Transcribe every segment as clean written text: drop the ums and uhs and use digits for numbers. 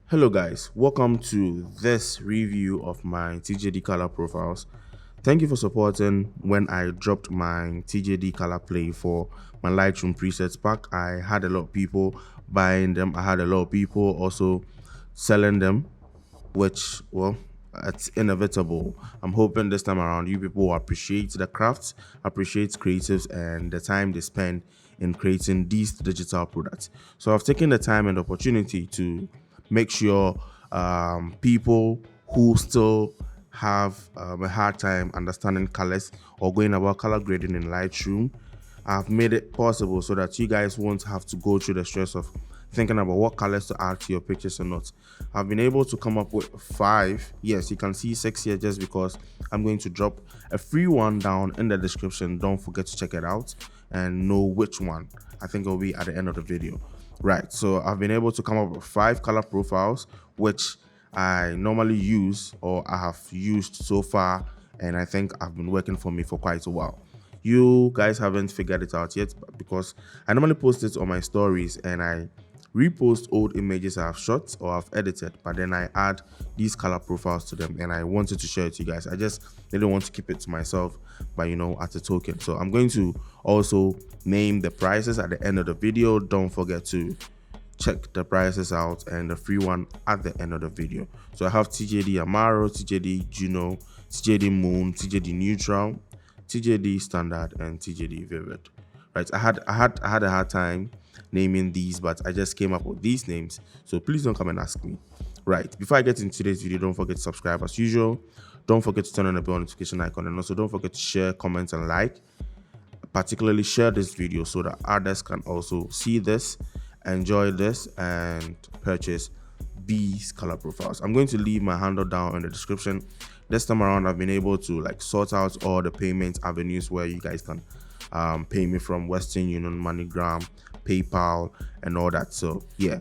Hello guys, welcome to this review of my TJD color profiles. Thank you for supporting when I dropped my TJD color play for my Lightroom presets pack. I had a lot of people buying them. I had a lot of people also selling them, which, well, it's inevitable. I'm hoping this time around you people will appreciate the crafts, appreciate creatives and the time they spend in creating these digital products. So I've taken the time and opportunity to make sure people who still have a hard time understanding colors or going about color grading in Lightroom, I've made it possible so that you guys won't have to go through the stress of thinking about what colors to add to your pictures or not. I've been able to come up with 5. Yes, you can see 6 here just because I'm going to drop a free one down in the description. Don't forget to check it out and know which one. I think it will be at the end of the video. Right, so I've been able to come up with 5 color profiles, which I normally use or I have used so far, and I think I've been working for me for quite a while. You guys haven't figured it out yet because I normally post it on my stories and I repost old images I've shot or I've edited, but then I add these color profiles to them and I wanted to share it to you guys. I just didn't want to keep it to myself, but at a token. So I'm going to also name the prices at the end of the video. Don't forget to check the prices out and the free one at the end of the video. So I have TJD Amaro, TJD Juno, TJD Moon, TJD Neutral, TJD Standard, and TJD Vivid. Right, I had a hard time naming these, but I just came up with these names, so please don't come and ask me. Right, before I get into today's video, don't forget to subscribe as usual. Don't forget to turn on the bell notification icon, and also don't forget to share, comment, and like. Particularly share this video so that others can also see this, enjoy this, and purchase these color profiles. I'm going to leave my handle down in the description. This time around, I've been able to sort out all the payment avenues where you guys can pay me from: Western Union, MoneyGram, PayPal, and all that. So yeah,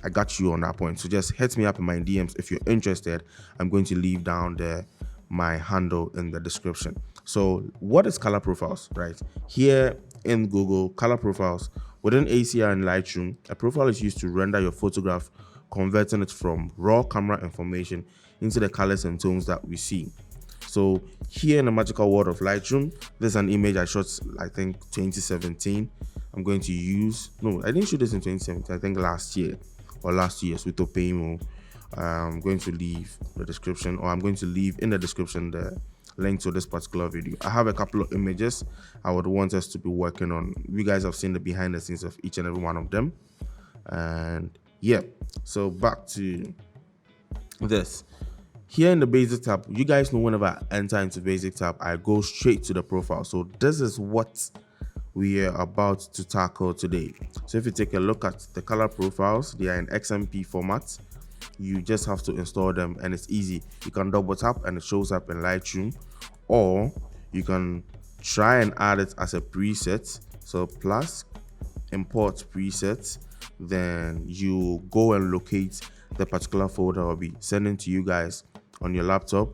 I got you on that point. So just hit me up in my DMs if you're interested. I'm going to leave down there my handle in the description. So what is color profiles? Right here in Google, color profiles within ACR and Lightroom, a profile is used to render your photograph, converting it from raw camera information into the colors and tones that we see. So here in the magical world of Lightroom, there's an image I shot, I think 2017. I'm going to use, no, I didn't shoot this in 2017, I think last year or last year's with Opemo. I'm going to leave the description, or I'm going to leave in the description the link to this particular video. I have a couple of images I would want us to be working on. You guys have seen the behind the scenes of each and every one of them. And yeah, so back to this. Here in the basic tab, you guys know whenever I enter into basic tab, I go straight to the profile. So this is what we are about to tackle today. So if you take a look at the color profiles, they are in XMP format. You just have to install them and it's easy. You can double tap and it shows up in Lightroom, or you can try and add it as a preset. So plus import presets, then you go and locate the particular folder I'll be sending to you guys on your laptop,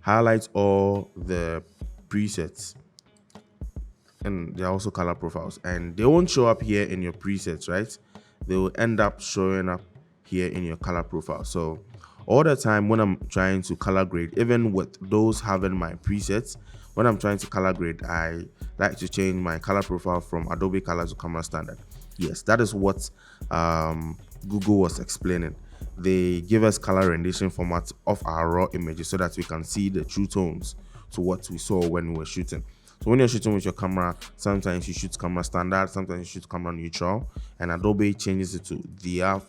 highlight all the presets, and they're also color profiles, and they won't show up here in your presets, right? They will end up showing up here in your color profile. So all the time when I'm trying to color grade, even with those having my presets, when I'm trying to color grade, I like to change my color profile from Adobe Color to Camera Standard. Yes, that is what Google was explaining. They give us color rendition formats of our raw images so that we can see the true tones to what we saw when we were shooting. So when you're shooting with your camera, sometimes you shoot camera standard, sometimes you shoot camera neutral, and Adobe changes it to the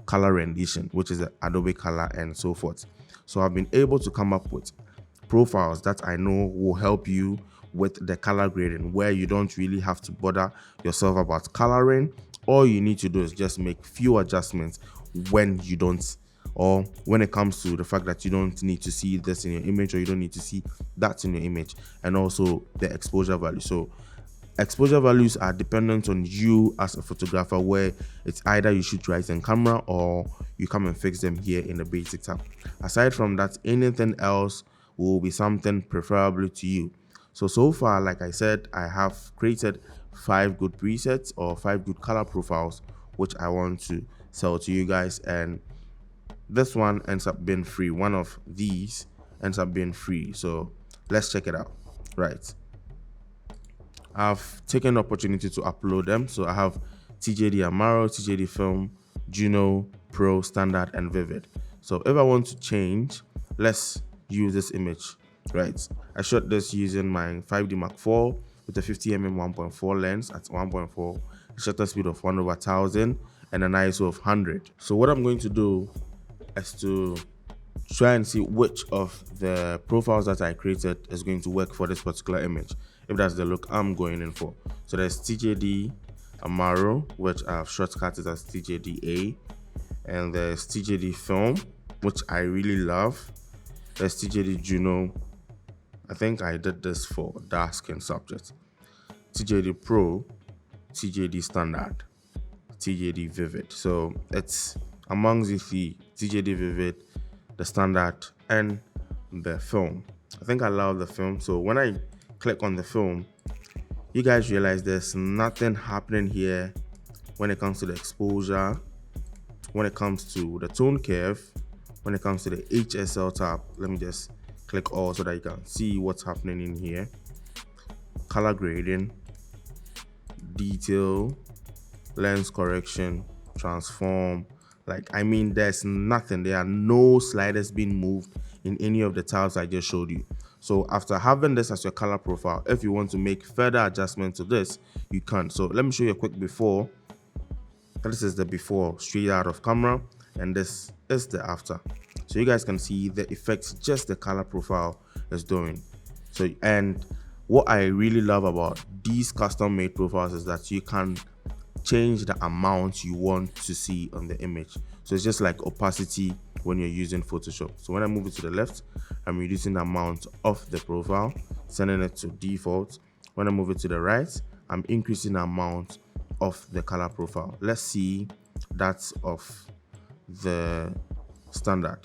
color rendition, which is the Adobe Color and so forth. So I've been able to come up with profiles that I know will help you with the color grading, where you don't really have to bother yourself about coloring. All you need to do is just make few adjustments when you don't, or when it comes to the fact that you don't need to see this in your image, or you don't need to see that in your image, and also the exposure value. So exposure values are dependent on you as a photographer, where it's either you shoot right in camera or you come and fix them here in the basic tab. Aside from that, anything else will be something preferable to you. So far, like I said, I have created 5 good presets or 5 good color profiles, which I want to sell to you guys, and this one ends up being free. One of these ends up being free, so let's check it out. Right, I've taken the opportunity to upload them. So I have TJD Amaro, TJD Film, Juno, Pro, Standard, and Vivid. So if I want to change, let's use this image. Right, I shot this using my 5D Mark IV with a 50mm 1.4 lens at 1.4, shutter speed of 1/1000, and an ISO of 100. So what I'm going to do is to try and see which of the profiles that I created is going to work for this particular image, if that's the look I'm going in for. So there's TJD Amaro, which I've shortcutted as TJD A, and there's TJD Film, which I really love. There's TJD Juno. I think I did this for dark skin subjects. TJD Pro, TJD Standard, TJD Vivid. So it's amongst the three: TJD Vivid, the Standard, and the Film. I think I love the Film. So when I click on the Film, you guys realize there's nothing happening here when it comes to the exposure, when it comes to the tone curve, when it comes to the HSL tab. Let me just click all so that you can see what's happening in here. Color grading, detail, lens correction, transform. Like, I mean, there's nothing. There are no sliders being moved in any of the tabs I just showed you. So after having this as your color profile, if you want to make further adjustments to this, you can. So let me show you a quick before. This is the before straight out of camera, and this is the after. So you guys can see the effects just the color profile is doing. So, and what I really love about these custom made profiles is that you can change the amount you want to see on the image. So it's just like opacity when you're using Photoshop. So when I move it to the left, I'm reducing the amount of the profile, sending it to default. When I move it to the right, I'm increasing the amount of the color profile. Let's see that of the standard.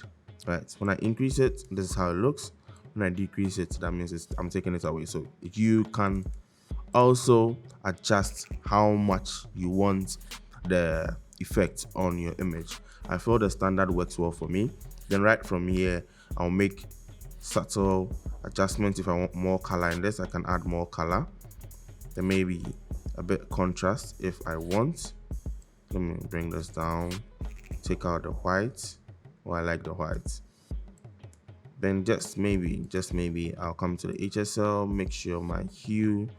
Right, when I increase it, this is how it looks. When I decrease it, that means I'm taking it away. So you can also adjust how much you want the effect on your image. I feel the standard works well for me. Then right from here, I'll make subtle adjustments. If I want more color in this, I can add more color. Then maybe a bit of contrast if I want. Let me bring this down, take out the white. I like the white. Then just maybe I'll come to the HSL, make sure my hue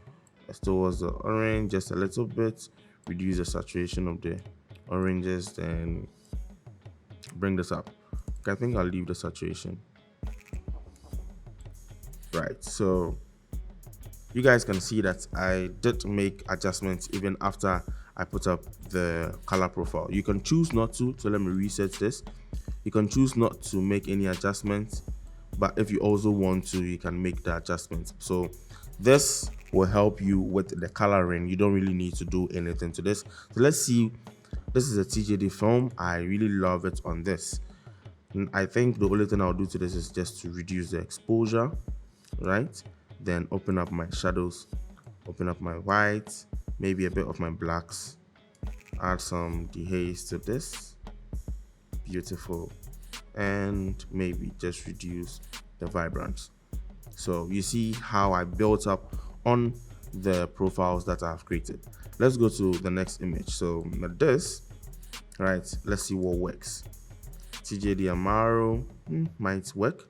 is towards the orange just a little bit, reduce the saturation of the oranges, then bring this up. Okay, I think I'll leave the saturation. Right, so you guys can see that I did make adjustments even after I put up the color profile. You can choose not to, so let me reset this. You can choose not to make any adjustments, but if you also want to, you can make the adjustments. So this will help you with the coloring. You don't really need to do anything to this. So let's see. This is a TJD Film. I really love it on this. And I think the only thing I'll do to this is just to reduce the exposure, right? Then open up my shadows, open up my whites, maybe a bit of my blacks, add some dehaze to this. Beautiful. And maybe just reduce the vibrance. So you see how I built up on the profiles that I've created. Let's go to the next image. So this, right, let's see what works. TJD Amaro might work.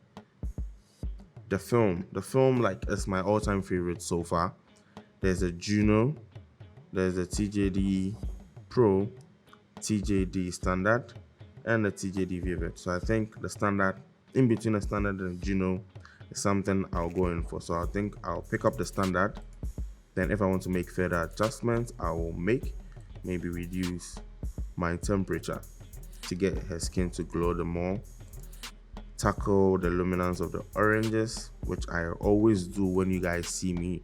The film like is my all-time favorite so far. There's a Juno, there's a TJD Pro, TJD Standard, and the TJD Vivid. So I think the standard, in between the standard and Juno, is something I'll go in for. So I think I'll pick up the standard. Then if I want to make further adjustments, I will maybe reduce my temperature to get her skin to glow the more. Tackle the luminance of the oranges, which I always do when you guys see me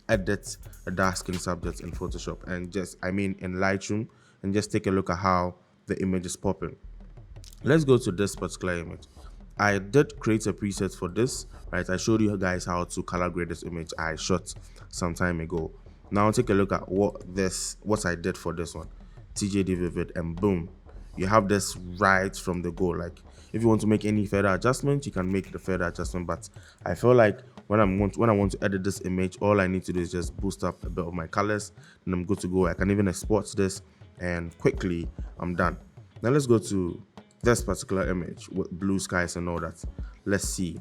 edit a dark skin subject in Photoshop, and in Lightroom, and just take a look at how the image is popping. Let's go to this particular image. I did create a preset for this, right? I showed you guys how to color grade this image I shot some time ago. Now take a look at what I did for this one. TJD Vivid, and boom, you have this right from the go. Like if you want to make any further adjustment, you can make the further adjustment. But I feel like when I want to edit this image, all I need to do is just boost up a bit of my colors, and I'm good to go. I can even export this, and quickly I'm done. Now let's go to this particular image with blue skies and all that. Let's see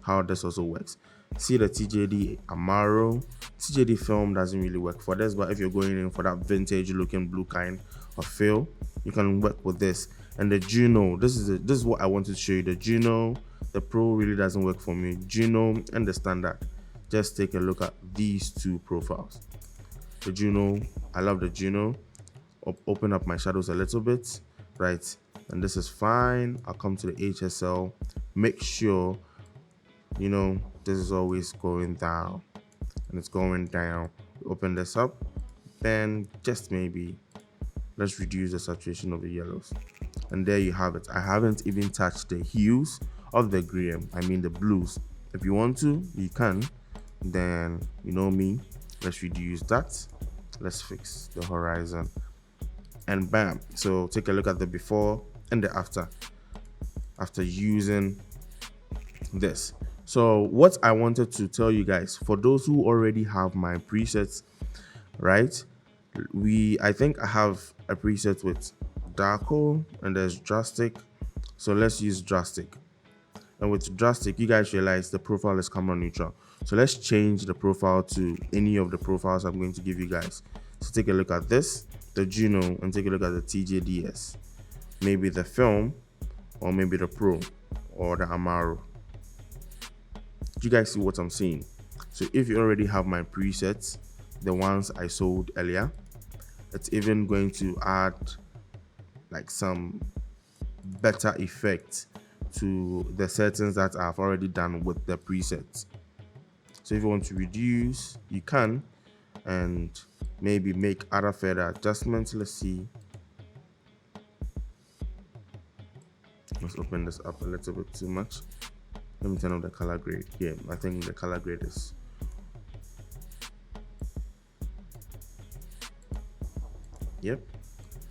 how this also works. See the TJD Amaro. TJD film doesn't really work for this, but if you're going in for that vintage looking blue kind of feel, you can work with this. And the Juno, this is what I wanted to show you. The Juno, the Pro really doesn't work for me. Juno and the Standard. Just take a look at these two profiles. The Juno, I love the Juno. Open up my shadows a little bit, right? And this is fine. I'll come to the HSL. Make sure, you know, this is always going down, and it's going down. Open this up, then just maybe let's reduce the saturation of the yellows, and there you have it. I haven't even touched the hues of the gray, I mean the blues. If you want to, you can. Then you know me, let's reduce that. Let's fix the horizon, and bam. So take a look at the before and the after using this. So what I wanted to tell you guys, for those who already have my presets, right, I think I have a preset with Darko and there's Drastic. So let's use Drastic. And with Drastic, you guys realize the profile is camera neutral. So let's change the profile to any of the profiles I'm going to give you guys. So take a look at this, the Juno, and take a look at the TJDS. Maybe the film, or maybe the Pro, or the Amaro. You guys see what I'm saying? So if you already have my presets, the ones I sold earlier, it's even going to add like some better effect to the settings that I've already done with the presets. So if you want to reduce, you can, and maybe make other further adjustments. Let's see. Let's open this up a little bit too much. Let me turn on the color grade. Yeah, I think the color grade is. Yep.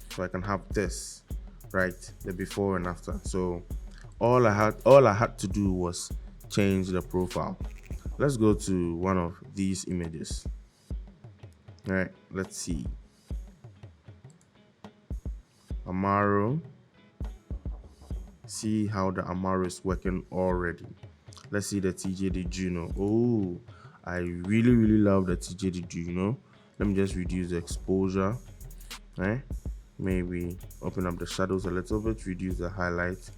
So I can have this, right? The before and after. So all I had to do was change the profile. Let's go to one of these images. All right, let's see. Amaro. See how the Amaro is working already. Let's see the TJD Juno. Oh, I really love the TJD Juno. Let me just reduce the exposure. Right? Maybe open up the shadows a little bit, reduce the highlight,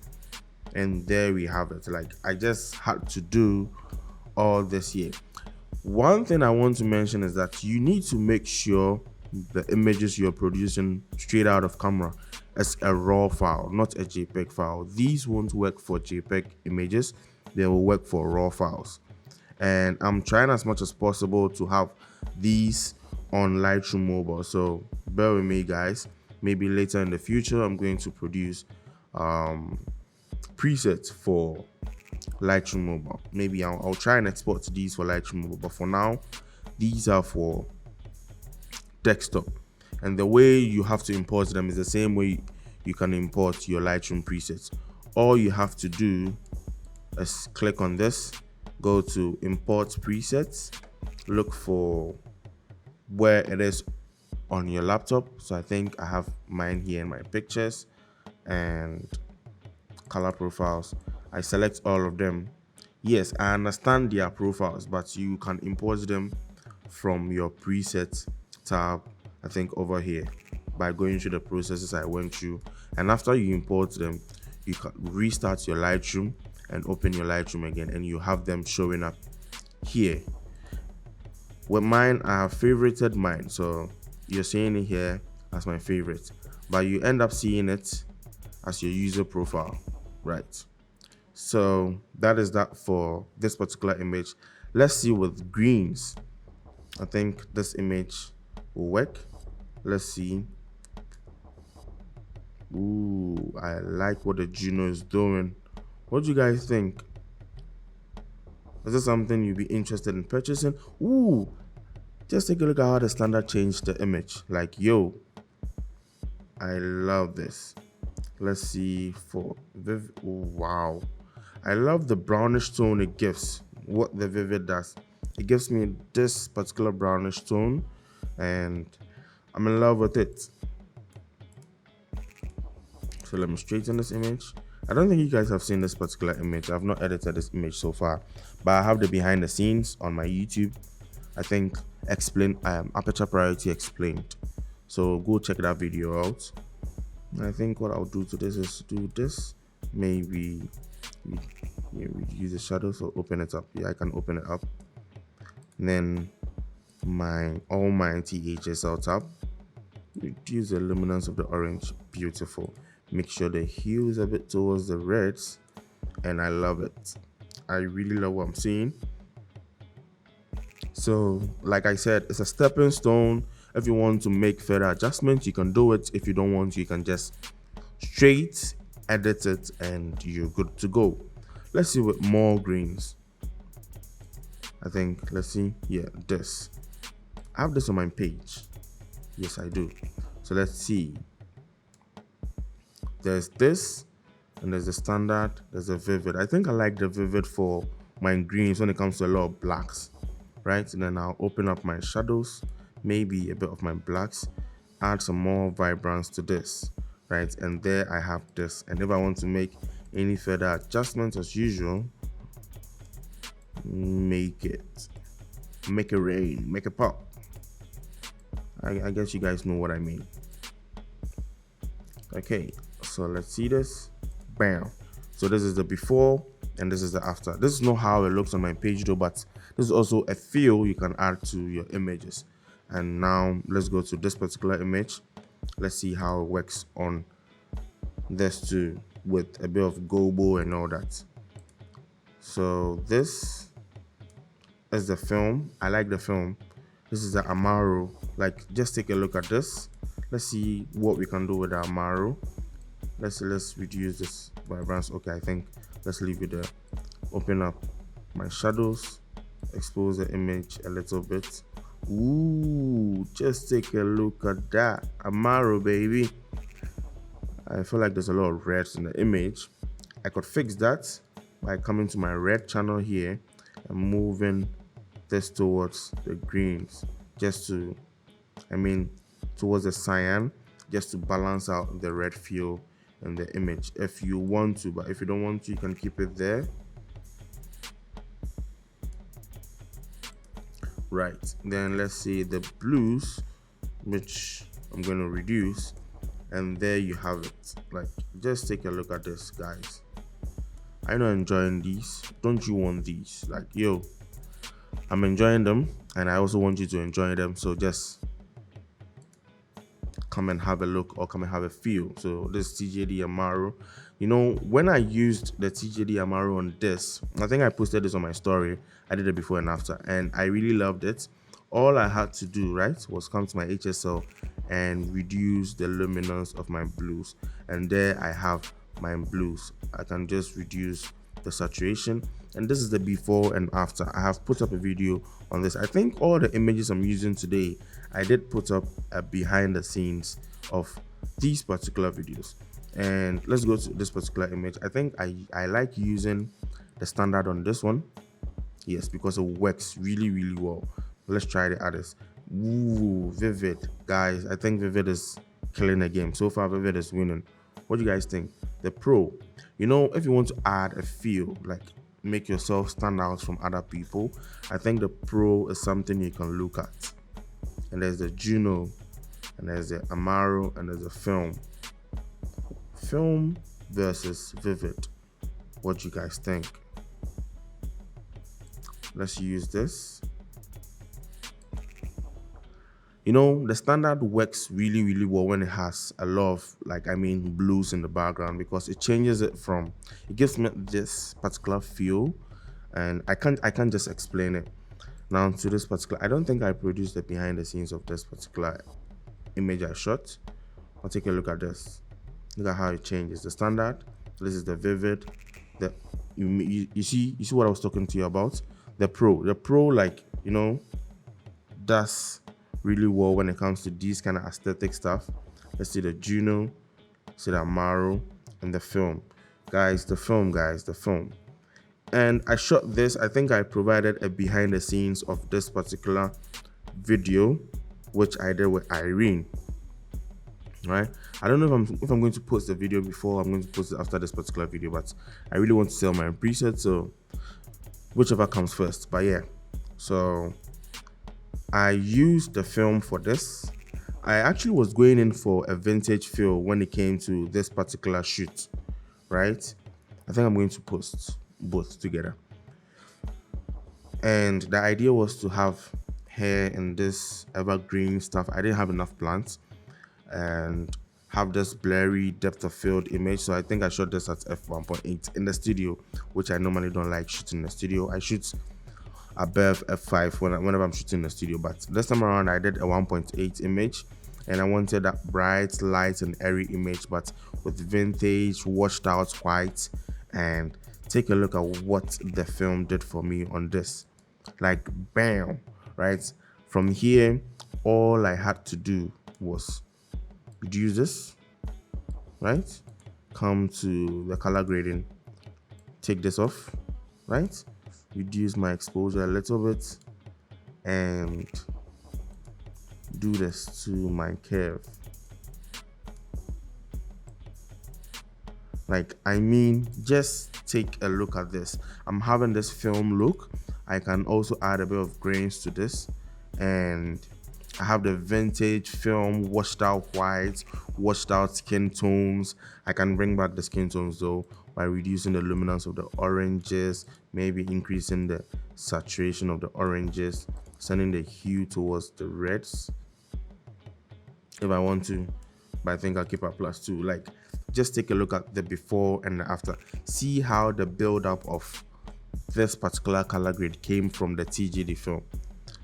and there we have it. Like I just had to do all this here. One thing I want to mention is that you need to make sure the images you're producing straight out of camera as a raw file, not a JPEG file. These won't work for JPEG images, they will work for raw files. And I'm trying as much as possible to have these on Lightroom mobile, so bear with me guys. Maybe later in the future I'm going to produce presets for Lightroom mobile. Maybe I'll try and export these for Lightroom mobile, but for now these are for desktop. And the way you have to import them is the same way you can import your Lightroom presets. All you have to do is click on this, go to import presets, look for where it is on your laptop. So I think I have mine here in my pictures and color profiles. I select all of them. Yes, I understand their profiles, but you can import them from your presets tab, I think over here, by going through the processes I went through. And after you import them, you can restart your Lightroom and open your Lightroom again, and you have them showing up here. With mine, I have favorited mine, so you're seeing it here as my favorite, but you end up seeing it as your user profile, right? So that is that for this particular image. Let's see with greens. I think this image will work. Let's see. Ooh, I like what the Juno is doing. What do you guys think? Is this something you'd be interested in purchasing? Ooh, Just take a look at how the standard changed the image. Like, yo, I love this. Let's see for Viv. Wow, I love the brownish tone it gives. What the Vivid does, it gives me this particular brownish tone, and I'm in love with it. So let me straighten this image. I don't think you guys have seen this particular image. I've not edited this image so far, but I have the behind the scenes on my YouTube. I think explain aperture priority explained. So go check that video out. I think what I'll do to this is do this. Maybe reduce the shadow, so open it up. Yeah, I can open it up. And then all my THs out top. Reduce the luminance of the orange. Beautiful. Make sure the hue is a bit towards the reds, and I love it. I really love what I'm seeing. So like I said, it's a stepping stone. If you want to make further adjustments, you can do it. If you don't want to, you can just straight edit it and you're good to go. Let's see with more greens. I think, let's see, yeah, this. I have this on my page. Yes, I do. So let's see. There's this, and there's the standard, there's the vivid. I think I like the vivid for my greens when it comes to a lot of blacks, right? And then I'll open up my shadows, maybe a bit of my blacks, add some more vibrance to this, right? And there I have this. And if I want to make any further adjustments as usual, make it rain, make it pop. I guess you guys know what I mean. Okay, so let's see this. Bam. So this is the before and this is the after. This is not how it looks on my page though, but this is also a feel you can add to your images. And now let's go to this particular image. Let's see how it works on this too, with a bit of gobo and all that. So this is the film. I like the film. This is the Amaro. Like, just take a look at this. Let's see what we can do with the Amaro. Let's reduce this vibrance. Okay, I think let's leave it there. Open up my shadows, expose the image a little bit. Ooh, just take a look at that Amaro, baby. I feel like there's a lot of reds in the image. I could fix that by coming to my red channel here and moving this towards the greens, just to, towards the cyan, just to balance out the red feel in the image if you want to. But if you don't want to, you can keep it there. Right, then let's see the blues, which I'm going to reduce, and there you have it. Like, just take a look at this, guys. I'm not enjoying these. Don't you want these? Like, yo, I'm enjoying them, and I also want you to enjoy them. So just come and have a look, or come and have a feel. So this TJD Amaro, you know, when I used the TJD Amaro on this, I think I posted this on my story. I did it before and after, and I really loved it. All I had to do, right, was come to my HSL and reduce the luminance of my blues, and there I have my blues. I can just reduce the saturation, and this is the before and after. I have put up a video on this. I think all the images I'm using today, I did put up a behind the scenes of these particular videos. And let's go to this particular image. I think I like using the standard on this one. Yes, because it works really, really well. Let's try the others. Ooh, Vivid, guys. I think Vivid is killing the game. So far, Vivid is winning. What do you guys think? The Pro, you know, if you want to add a feel, like make yourself stand out from other people, I think the Pro is something you can look at. And there's the Juno, and there's the Amaro, and there's the Film. Film versus Vivid. What do you guys think? Let's use this. You know, the standard works really, really well when it has a lot of, blues in the background, because it changes it from, it gives me this particular feel, and I can't just explain it. Now to this particular, I don't think I produced the behind the scenes of this particular image I shot. I'll take a look at this. Look at how it changes. The standard, this is the Vivid. You see what I was talking to you about. The Pro, like, you know, does really well when it comes to these kind of aesthetic stuff. Let's see the Juno, see the Amaro, and the film. Guys, the film. And I shot this. I think I provided a behind the scenes of this particular video, which I did with Irene. Right? I don't know if I'm going to post the video before, I'm going to post it after this particular video, but I really want to sell my presets, so whichever comes first. But yeah, so I used the film for this. I actually was going in for a vintage feel when it came to this particular shoot, right? I think I'm going to post both together. And the idea was to have hair in this evergreen stuff. I didn't have enough plants and have this blurry depth of field image, so I think I shot this at f1.8 in the studio, which I normally don't like shooting in the studio. I shoot above f5 whenever I'm shooting in the studio, but this time around I did a 1.8 image, and I wanted that bright, light, and airy image, but with vintage, washed out white. And take a look at what the film did for me on this. Like, bam, right? From here, all I had to do was reduce this, right? Come to the color grading, take this off, right? Reduce my exposure a little bit and do this to my curve. Like, I mean, just take a look at this. I'm having this film look. I can also add a bit of grains to this, and I have the vintage film, washed out white, washed out skin tones. I can bring back the skin tones though by reducing the luminance of the oranges, maybe increasing the saturation of the oranges, sending the hue towards the reds if I want to, but I think I'll keep it +2. Like, just take a look at the before and the after. See how the build up of this particular color grade came from the TJD film.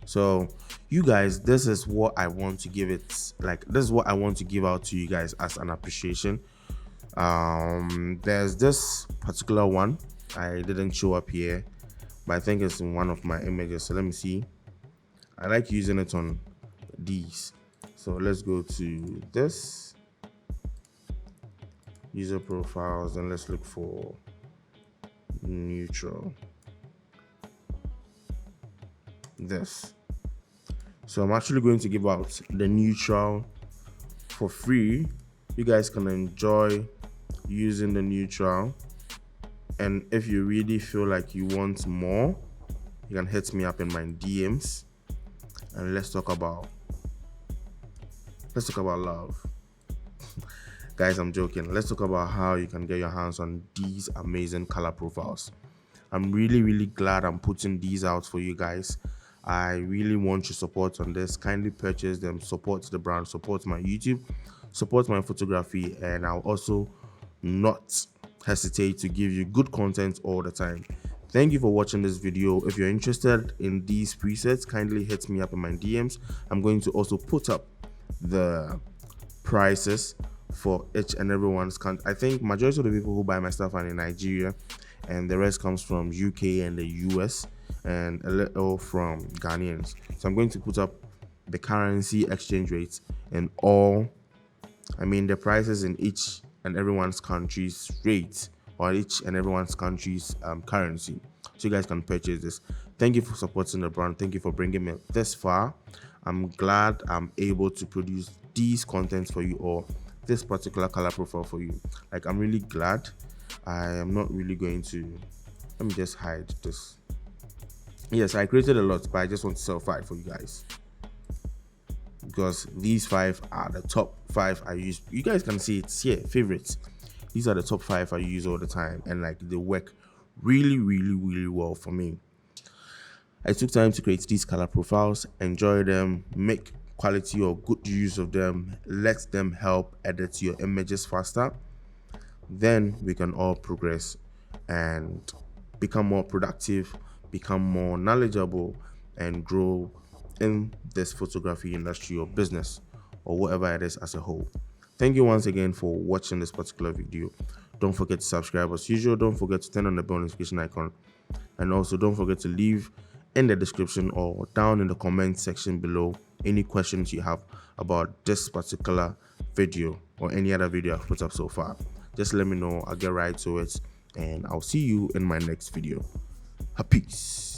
So you guys, this is what I want to give it, like, this is what I want to give out to you guys as an appreciation. There's this particular one I didn't show up here, but I think it's in one of my images, so let me see. I like using it on these, so let's go to this user profiles and let's look for neutral. This. So I'm actually going to give out the neutral for free. You guys can enjoy using the neutral, and if you really feel like you want more, you can hit me up in my DMs and let's talk about love. Guys, I'm joking. Let's talk about how you can get your hands on these amazing color profiles. I'm really glad I'm putting these out for you guys. I really want your support on this. Kindly purchase them, support the brand, support my YouTube, support my photography, and I'll also not hesitate to give you good content all the time. Thank you for watching this video. If you're interested in these presets, kindly hit me up in my DMs. I'm going to also put up the prices for each and everyone's country. I think majority of the people who buy my stuff are in Nigeria, and the rest comes from UK and the US, and a little from Ghanaians. So I'm going to put up the currency exchange rates and all, I mean the prices in each and everyone's country's rate, or each and everyone's country's currency, so you guys can purchase this. Thank you for supporting the brand. Thank you for bringing me this far. I'm glad I'm able to produce these contents for you, or this particular color profile for you. Like, I'm really glad. I am not really going to, let me just hide this. Yes, I created a lot, but I just want to sell 5 for you guys, because these 5 are the top 5 I use. You guys can see it's here, favorites. These are the top 5 I use all the time, and like, they work really well for me. I took time to create these color profiles, enjoy them, make quality or good use of them, let them help edit your images faster. Then we can all progress and become more productive, become more knowledgeable, and grow in this photography industry or business or whatever it is as a whole. Thank you once again for watching this particular video. Don't forget to subscribe as usual. Don't forget to turn on the bell notification icon, and also don't forget to leave in the description or down in the comment section below any questions you have about this particular video or any other video I've put up so far. Just let me know. I'll get right to it, and I'll see you in my next video. Peace.